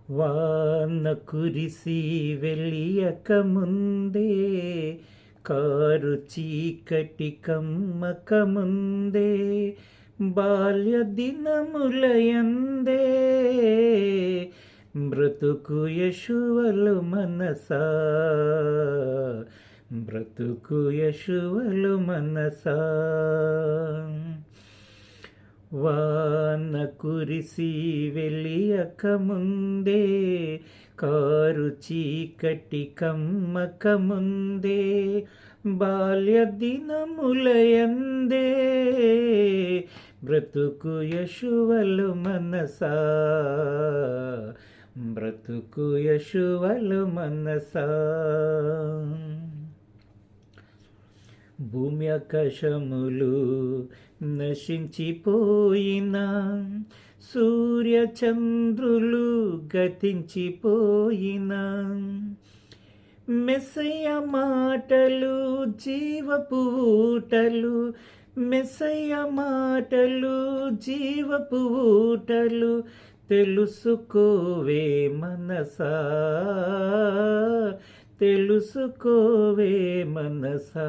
వాన కురిసి వెలియక ముందే, కారు చీకటి కమ్మక ముందే, బాల్య దినములయందే బ్రతుకు యశువలు మనసా, బ్రతుకు యశువలు మనసా. వాన కురిసి వెలియక ముందే, కారు చీకటి కమ్మక ముందే, బాల్య దినములయందే బ్రతుకు యశువలు మనసా, బ్రతుకు యశువలు మనసా. భూమి ఆకాశములు నశించిపోయినా, సూర్యచంద్రులు గతించిపోయినా, మెస్సయ్య మాటలు జీవపు ఊటలు, మెస్సయ్య మాటలు జీవపు ఊటలు, తెలుసుకోవే మనసా, తెలుసుకోవే మనసా.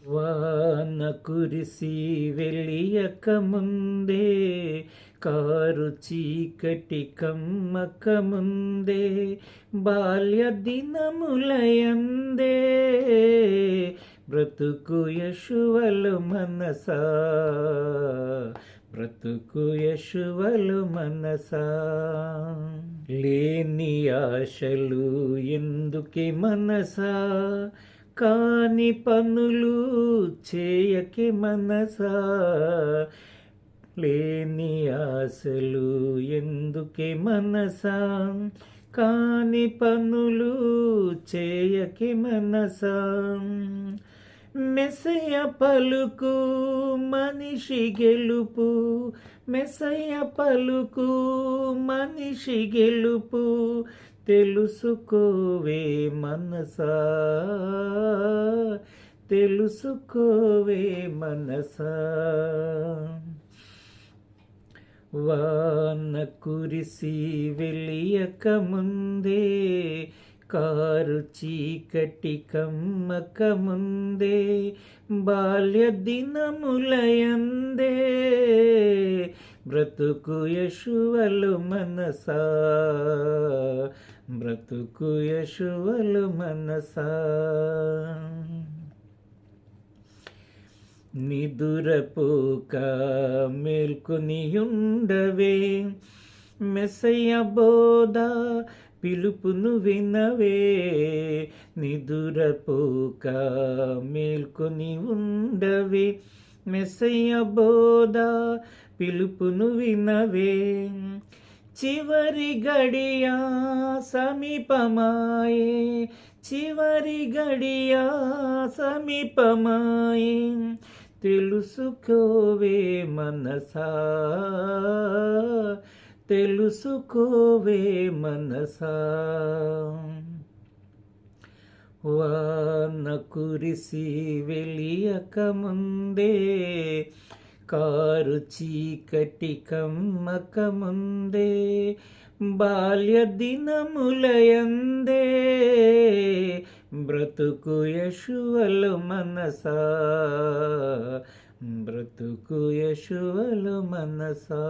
వాన కురిసి వెలియక ముందే, కారు చీకటి కమ్మక ముందే, బాల్య దినములయందే బ్రతుకు యశువలు మనసా, బ్రతుకు యశువలు మనసా. లేని ఆశలు ఎందుకే మనసా, కాని పనులు చేయకే మనసా, లేని ఆశలు ఎందుకే మనసా, కాని పనులు చేయకే మనసా. మెస్సయ్య పలుకు మనిషి గెలుపు, మెస్సయ్య పలుకు మనిషి గెలుపు, తెలుసుకోవే మనసా, తెలుసుకోవే మనసా. వాన కురిసి వెలియక ముందే, కారు చీకటి కమ్మక ముందే, బాల్య దినములయందే బ్రతుకు యశువలు మనసా, బ్రతుకు యశువలు మనసా. నిదురపోక మేల్కొనియుండవే, మెస్సయ్య బోధ పిలుపును వినవే, నిదురపోక మేల్కొని ఉండవే, మెస్సయ్య బోధ పిలుపును వినవే. చివరి గడియా సమీపమాయే, చివరి గడియా సమీపమాయే, తెలుసుకోవే మనసా, తెలుసుకోవే మనసా. వాన కురిసి వెలియక ముందే, కారు చీకటి కమ్మక ముందే, బాల్య దినములయందే బ్రతుకు యశువలు మనసా, బ్రతుకు యశువలు మనసా.